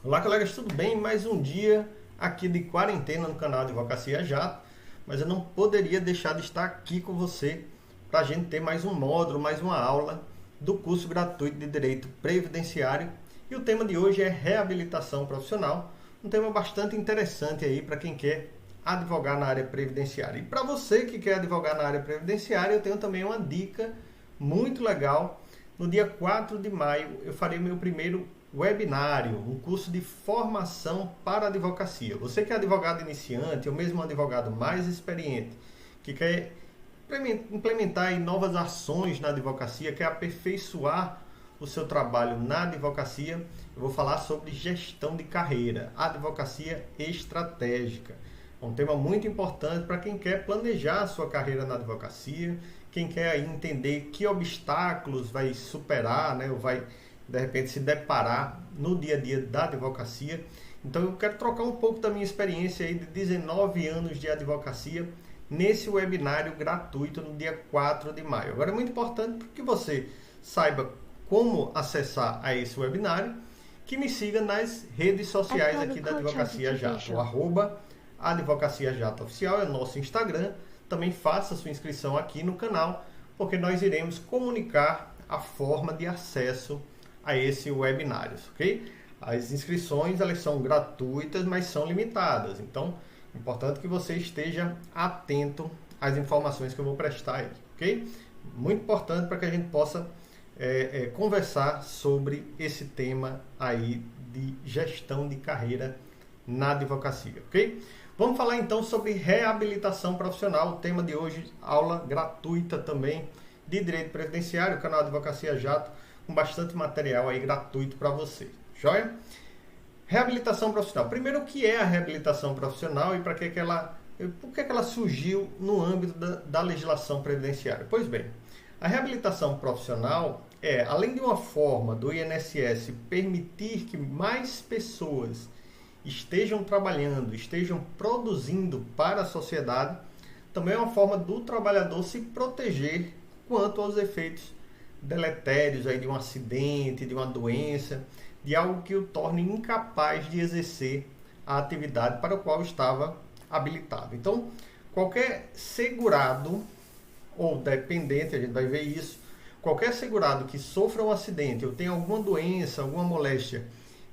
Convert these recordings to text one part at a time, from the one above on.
Olá, colegas, tudo bem? Mais um dia aqui de quarentena no canal Advocacia Jato, mas eu não poderia deixar de estar aqui com você para a gente ter mais um módulo, mais uma aula do curso gratuito de Direito Previdenciário. E o tema de hoje é reabilitação profissional, um tema bastante interessante aí para quem quer advogar na área previdenciária. E para você que quer advogar na área previdenciária, eu tenho também uma dica muito legal. No dia 4 de maio eu farei meu primeiro webinário, um curso de formação para advocacia. Você que é advogado iniciante ou mesmo um advogado mais experiente, que quer implementar aí novas ações na advocacia, quer aperfeiçoar o seu trabalho na advocacia, eu vou falar sobre gestão de carreira, advocacia estratégica. É um tema muito importante para quem quer planejar a sua carreira na advocacia, quem quer aí entender que obstáculos vai superar, né, ou vai de repente se deparar no dia a dia da advocacia. Então eu quero trocar um pouco da minha experiência aí de 19 anos de advocacia nesse webinário gratuito no dia 4 de maio. Agora é muito importante que você saiba como acessar a esse webinário, que me siga nas redes sociais aqui da Advocacia Jato. O @Advocacia Jato Oficial é o nosso Instagram. Também faça sua inscrição aqui no canal, porque nós iremos comunicar a forma de acesso a esse webinário, ok? As inscrições, elas são gratuitas, mas são limitadas. Então, é importante que você esteja atento às informações que eu vou prestar aí, ok? Muito importante para que a gente possa conversar sobre esse tema aí de gestão de carreira na advocacia, ok? Vamos falar então sobre reabilitação profissional. O tema de hoje, aula gratuita também de Direito Previdenciário, canal Advocacia Jato, com bastante material aí gratuito para você. Joia? Reabilitação profissional. Primeiro, o que é a reabilitação profissional e por que ela surgiu no âmbito da legislação previdenciária? Pois bem, a reabilitação profissional é, além de uma forma do INSS permitir que mais pessoas estejam trabalhando, estejam produzindo para a sociedade, também é uma forma do trabalhador se proteger quanto aos efeitos deletérios aí de um acidente, de uma doença, de algo que o torne incapaz de exercer a atividade para a qual estava habilitado. Então, qualquer segurado ou dependente, a gente vai ver isso, qualquer segurado que sofra um acidente ou tenha alguma doença, alguma moléstia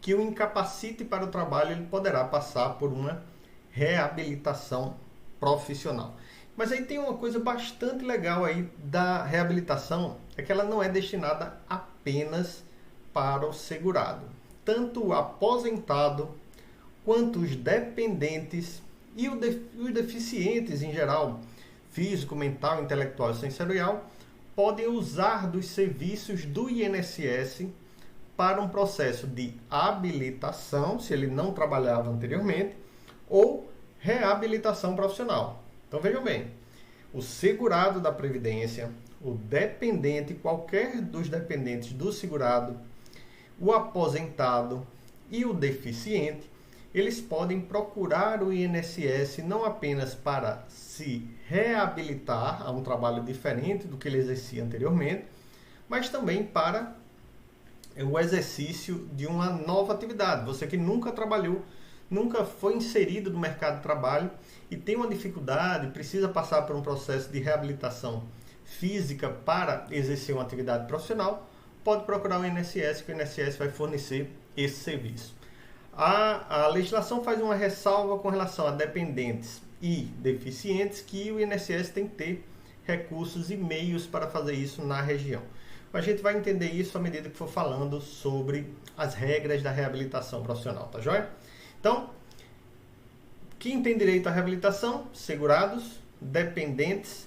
que o incapacite para o trabalho, ele poderá passar por uma reabilitação profissional. Mas aí tem uma coisa bastante legal aí da reabilitação, é que ela não é destinada apenas para o segurado. Tanto o aposentado, quanto os dependentes e os deficientes em geral, físico, mental, intelectual e sensorial, podem usar dos serviços do INSS para um processo de habilitação, se ele não trabalhava anteriormente, ou reabilitação profissional. Então vejam bem, o segurado da Previdência, o dependente, qualquer dos dependentes do segurado, o aposentado e o deficiente, eles podem procurar o INSS não apenas para se reabilitar a um trabalho diferente do que ele exercia anteriormente, mas também para o exercício de uma nova atividade. Você que nunca trabalhou, nunca foi inserido no mercado de trabalho e tem uma dificuldade, precisa passar por um processo de reabilitação física para exercer uma atividade profissional, pode procurar o INSS, que o INSS vai fornecer esse serviço. A legislação faz uma ressalva com relação a dependentes e deficientes, que o INSS tem que ter recursos e meios para fazer isso na região. A gente vai entender isso à medida que for falando sobre as regras da reabilitação profissional, tá joia? Então, quem tem direito à reabilitação? Segurados, dependentes,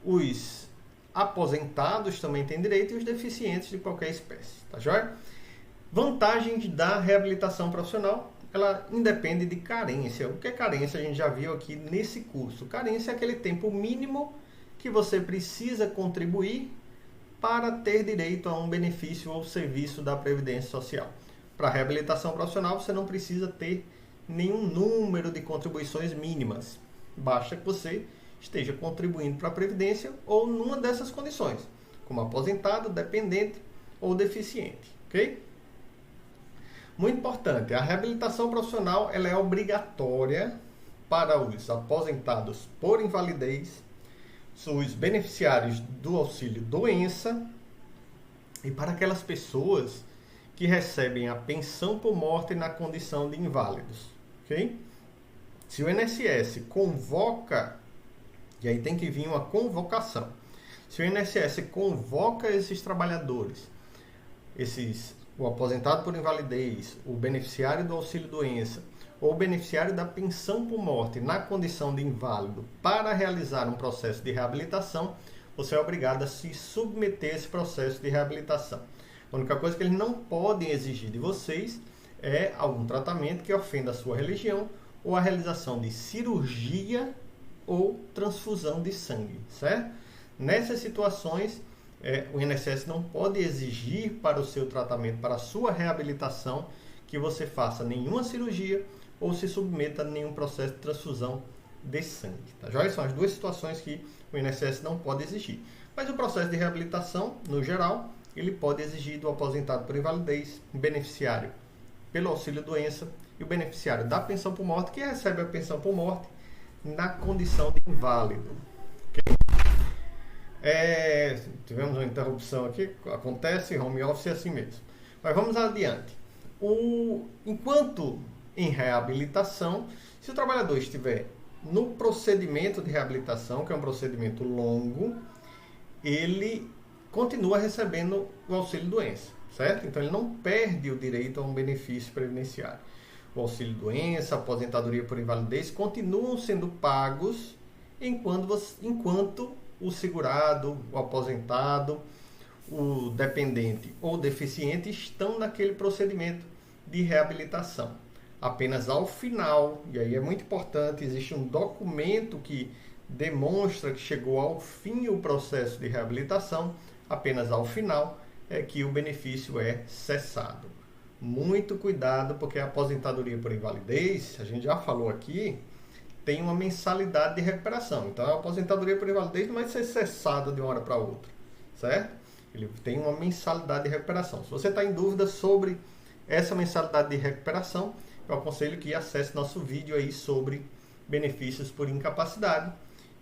os aposentados também têm direito e os deficientes de qualquer espécie, tá joia? Vantagens da reabilitação profissional, ela independe de carência. O que é carência? A gente já viu aqui nesse curso. Carência é aquele tempo mínimo que você precisa contribuir para ter direito a um benefício ou serviço da Previdência Social. Para a reabilitação profissional, você não precisa ter nenhum número de contribuições mínimas. Basta que você esteja contribuindo para a Previdência ou numa dessas condições, como aposentado, dependente ou deficiente. Ok? Muito importante, a reabilitação profissional ela é obrigatória para os aposentados por invalidez, os beneficiários do auxílio doença e para aquelas pessoas que recebem a pensão por morte na condição de inválidos. Okay? Se o INSS convoca, e aí tem que vir uma convocação, se o INSS convoca esses trabalhadores, o aposentado por invalidez, o beneficiário do auxílio-doença ou o beneficiário da pensão por morte na condição de inválido para realizar um processo de reabilitação, você é obrigado a se submeter a esse processo de reabilitação. A única coisa que eles não podem exigir de vocês é algum tratamento que ofenda a sua religião ou a realização de cirurgia ou transfusão de sangue, certo? Nessas situações, o INSS não pode exigir para o seu tratamento, para a sua reabilitação, que você faça nenhuma cirurgia ou se submeta a nenhum processo de transfusão de sangue. Tá joia? São as duas situações que o INSS não pode exigir. Mas o processo de reabilitação, no geral, ele pode exigir do aposentado por invalidez, beneficiário pelo auxílio-doença e o beneficiário da pensão por morte, que recebe a pensão por morte na condição de inválido. Okay? Tivemos uma interrupção aqui, acontece, home office é assim mesmo. Mas vamos adiante. Enquanto em reabilitação, se o trabalhador estiver no procedimento de reabilitação, que é um procedimento longo, ele continua recebendo o auxílio-doença, certo? Então ele não perde o direito a um benefício previdenciário. O auxílio-doença, a aposentadoria por invalidez continuam sendo pagos enquanto o segurado, o aposentado, o dependente ou deficiente estão naquele procedimento de reabilitação. Apenas ao final, e aí é muito importante, existe um documento que demonstra que chegou ao fim o processo de reabilitação, apenas ao final é que o benefício é cessado. Muito cuidado, porque a aposentadoria por invalidez, a gente já falou aqui, tem uma mensalidade de recuperação. Então, a aposentadoria por invalidez não vai ser cessada de uma hora para outra, certo? Ele tem uma mensalidade de recuperação. Se você está em dúvida sobre essa mensalidade de recuperação, eu aconselho que acesse nosso vídeo aí sobre benefícios por incapacidade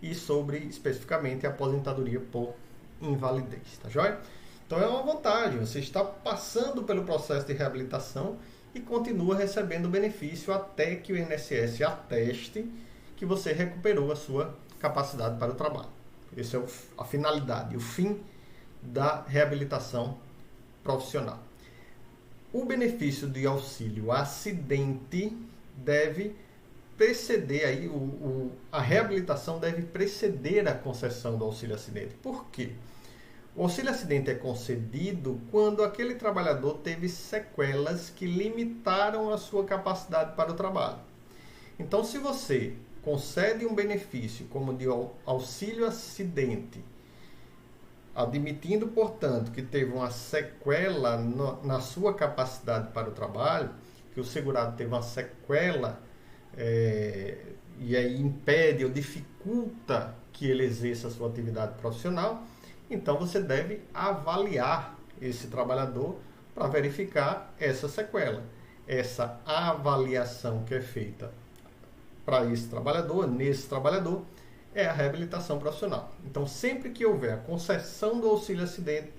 e sobre, especificamente, a aposentadoria por invalidez, tá joia? Então, é uma vantagem. Você está passando pelo processo de reabilitação e continua recebendo o benefício até que o INSS ateste que você recuperou a sua capacidade para o trabalho. Essa é a finalidade, o fim da reabilitação profissional. O benefício de auxílio acidente deve preceder, aí, a reabilitação deve preceder a concessão do auxílio acidente. Por quê? O auxílio acidente é concedido quando aquele trabalhador teve sequelas que limitaram a sua capacidade para o trabalho. Então, se você concede um benefício como de auxílio acidente, admitindo, portanto, que teve uma sequela na sua capacidade para o trabalho, que o segurado teve uma sequela e aí impede ou dificulta que ele exerça a sua atividade profissional, então você deve avaliar esse trabalhador para verificar essa sequela. Essa avaliação que é feita para esse trabalhador, nesse trabalhador, é a reabilitação profissional. Então, sempre que houver a concessão do auxílio acidente,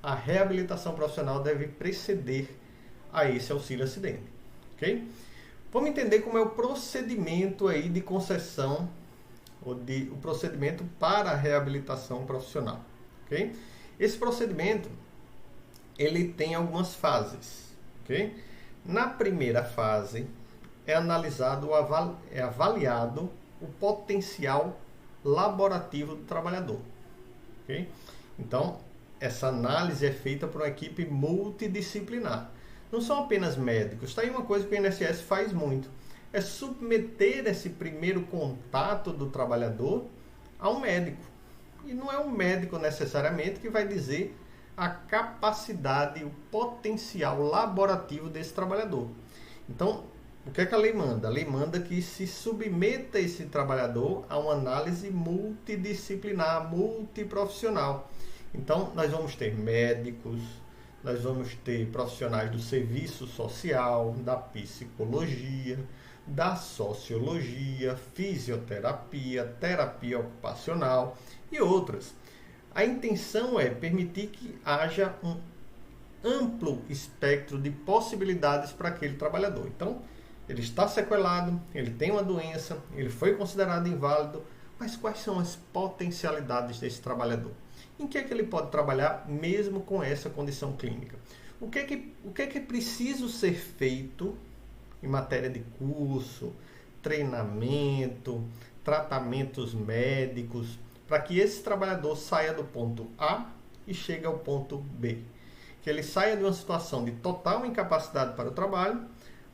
a reabilitação profissional deve preceder a esse auxílio acidente. Ok? Vamos entender como é o procedimento aí de concessão, ou o procedimento para a reabilitação profissional. Okay? Esse procedimento ele tem algumas fases. Okay? Na primeira fase, é avaliado o potencial laborativo do trabalhador. Okay? Então, essa análise é feita por uma equipe multidisciplinar. Não são apenas médicos. Está aí uma coisa que o INSS faz muito. É submeter esse primeiro contato do trabalhador a um médico. E não é um médico necessariamente que vai dizer a capacidade, o potencial laborativo desse trabalhador. Então, o que é que a lei manda? A lei manda que se submeta esse trabalhador a uma análise multidisciplinar, multiprofissional. Então, nós vamos ter médicos, nós vamos ter profissionais do serviço social, da psicologia, da sociologia, fisioterapia, terapia ocupacional e outras. A intenção é permitir que haja um amplo espectro de possibilidades para aquele trabalhador. Então, ele está sequelado, ele tem uma doença, ele foi considerado inválido, mas quais são as potencialidades desse trabalhador? Em que é que ele pode trabalhar mesmo com essa condição clínica? O que é que é preciso ser feito em matéria de curso, treinamento, tratamentos médicos, para que esse trabalhador saia do ponto A e chegue ao ponto B? Que ele saia de uma situação de total incapacidade para o trabalho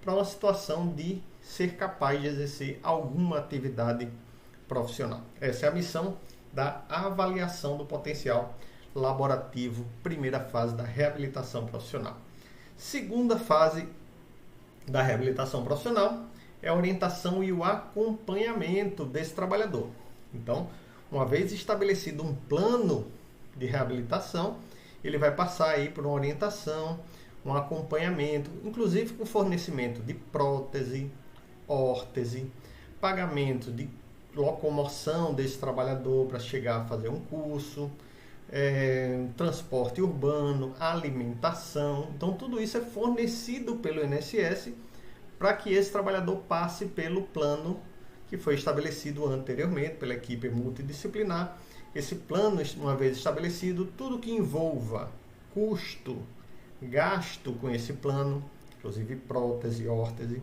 para uma situação de ser capaz de exercer alguma atividade profissional. Essa é a missão da avaliação do potencial laborativo, primeira fase da reabilitação profissional. Segunda fase da reabilitação profissional é a orientação e o acompanhamento desse trabalhador. Então, uma vez estabelecido um plano de reabilitação, ele vai passar aí por uma orientação, um acompanhamento, inclusive com fornecimento de prótese, órtese, pagamento de locomoção desse trabalhador para chegar a fazer um curso, transporte urbano, alimentação. Então, tudo isso é fornecido pelo INSS para que esse trabalhador passe pelo plano que foi estabelecido anteriormente pela equipe multidisciplinar. Esse plano, uma vez estabelecido, tudo que envolva custo, gasto com esse plano, inclusive prótese, órtese,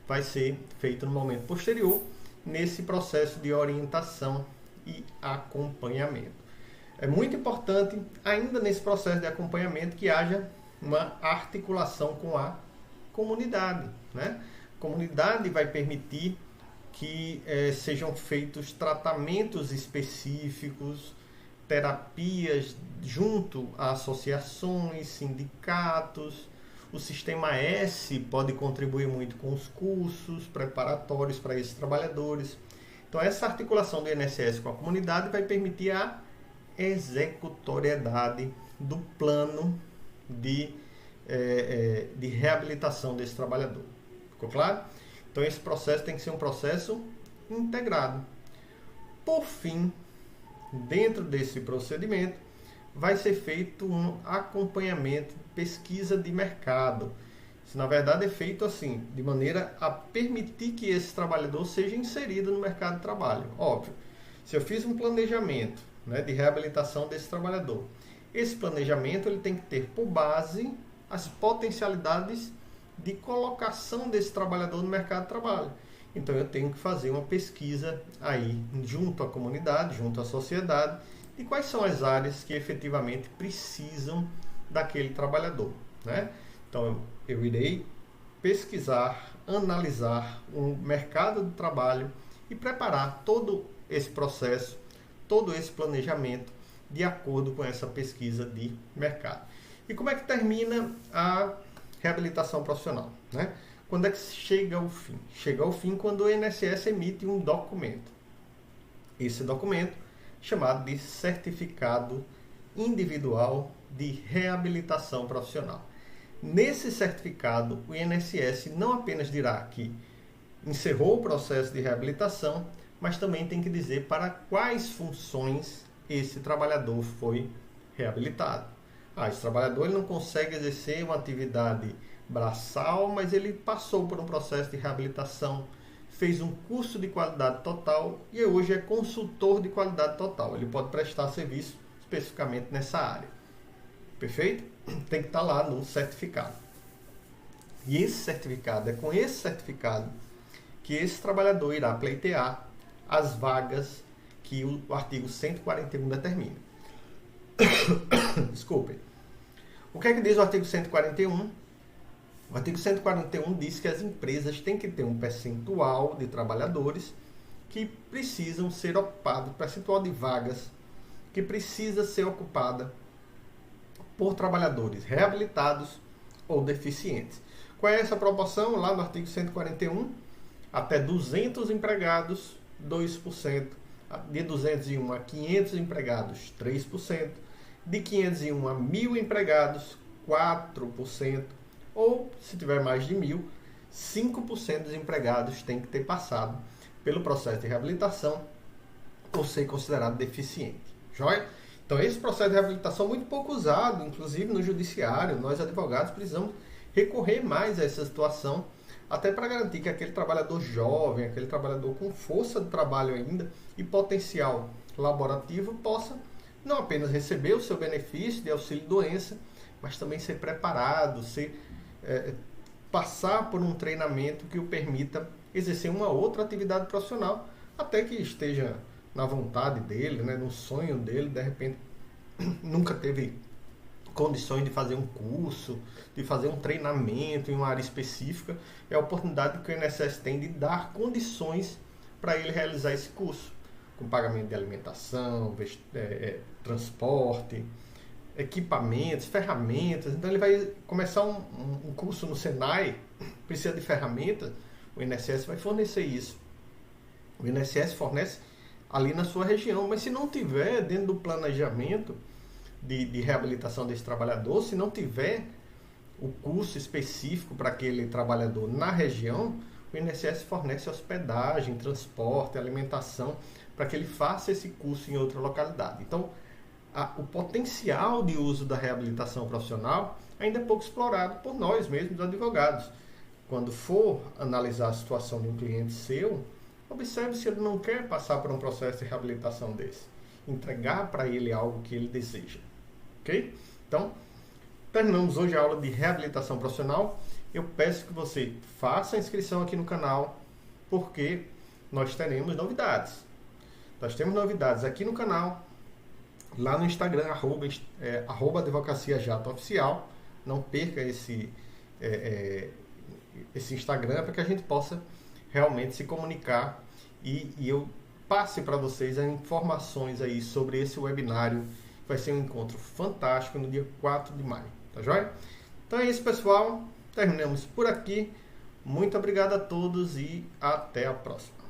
vai ser feito no momento posterior, nesse processo de orientação e acompanhamento. É muito importante, ainda nesse processo de acompanhamento, que haja uma articulação com a comunidade, né? A comunidade vai permitir que sejam feitos tratamentos específicos, terapias junto a associações, sindicatos. O Sistema S pode contribuir muito com os cursos preparatórios para esses trabalhadores. Então, essa articulação do INSS com a comunidade vai permitir a executoriedade do plano de reabilitação desse trabalhador. Ficou claro? Então, esse processo tem que ser um processo integrado. Por fim, dentro desse procedimento, vai ser feito um acompanhamento, pesquisa de mercado. Isso, na verdade, é feito assim, de maneira a permitir que esse trabalhador seja inserido no mercado de trabalho. Óbvio, se eu fiz um planejamento, né, de reabilitação desse trabalhador, esse planejamento ele tem que ter por base as potencialidades de colocação desse trabalhador no mercado de trabalho. Então, eu tenho que fazer uma pesquisa aí, junto à comunidade, junto à sociedade, de quais são as áreas que efetivamente precisam daquele trabalhador, né? Então, eu irei pesquisar, analisar o mercado de trabalho e preparar todo esse processo, todo esse planejamento de acordo com essa pesquisa de mercado. E como é que termina a reabilitação profissional, né? Quando é que chega ao fim? Chega ao fim quando o INSS emite um documento. Esse documento, chamado de Certificado Individual de Reabilitação Profissional. Nesse certificado, o INSS não apenas dirá que encerrou o processo de reabilitação, mas também tem que dizer para quais funções esse trabalhador foi reabilitado. Esse trabalhador ele não consegue exercer uma atividade braçal, mas ele passou por um processo de reabilitação, fez um curso de qualidade total e hoje é consultor de qualidade total. Ele pode prestar serviço especificamente nessa área. Perfeito? Tem que estar lá no certificado. E esse certificado, é com esse certificado que esse trabalhador irá pleitear as vagas que o artigo 141 determina. Desculpem. O que é que diz o artigo 141? O artigo 141 diz que as empresas têm que ter um percentual de trabalhadores que precisam ser ocupados, percentual de vagas que precisa ser ocupada por trabalhadores reabilitados ou deficientes. Qual é essa proporção? Lá no artigo 141, até 200 empregados, 2%. De 201 a 500 empregados, 3%. De 501 a 1.000 empregados, 4%, ou se tiver mais de 1.000, 5% dos empregados têm que ter passado pelo processo de reabilitação ou ser considerado deficiente. Joia? Então esse processo de reabilitação é muito pouco usado, inclusive no judiciário. Nós advogados precisamos recorrer mais a essa situação, até para garantir que aquele trabalhador jovem, aquele trabalhador com força de trabalho ainda e potencial laborativo possa não apenas receber o seu benefício de auxílio-doença, mas também ser preparado, passar por um treinamento que o permita exercer uma outra atividade profissional, até que esteja na vontade dele, né, no sonho dele, de repente nunca teve condições de fazer um curso, de fazer um treinamento em uma área específica. É a oportunidade que o INSS tem de dar condições para ele realizar esse curso, com pagamento de alimentação, transporte, equipamentos, ferramentas. Então ele vai começar um curso no Senai, precisa de ferramentas, o INSS vai fornecer isso. O INSS fornece ali na sua região, mas se não tiver dentro do planejamento de reabilitação desse trabalhador, se não tiver o curso específico para aquele trabalhador na região, o INSS fornece hospedagem, transporte, alimentação, para que ele faça esse curso em outra localidade. Então, o potencial de uso da reabilitação profissional ainda é pouco explorado por nós mesmos, advogados. Quando for analisar a situação de um cliente seu, observe se ele não quer passar por um processo de reabilitação desse. Entregar para ele algo que ele deseja. Ok? Então, terminamos hoje a aula de reabilitação profissional. Eu peço que você faça a inscrição aqui no canal, porque nós teremos novidades. Nós temos novidades aqui no canal, lá no Instagram, @ Advocacia Jato Oficial. Não perca esse Instagram, para que a gente possa realmente se comunicar e eu passe para vocês as informações aí sobre esse webinário. Vai ser um encontro fantástico no dia 4 de maio, tá joia? Então é isso, pessoal. Terminamos por aqui. Muito obrigado a todos e até a próxima.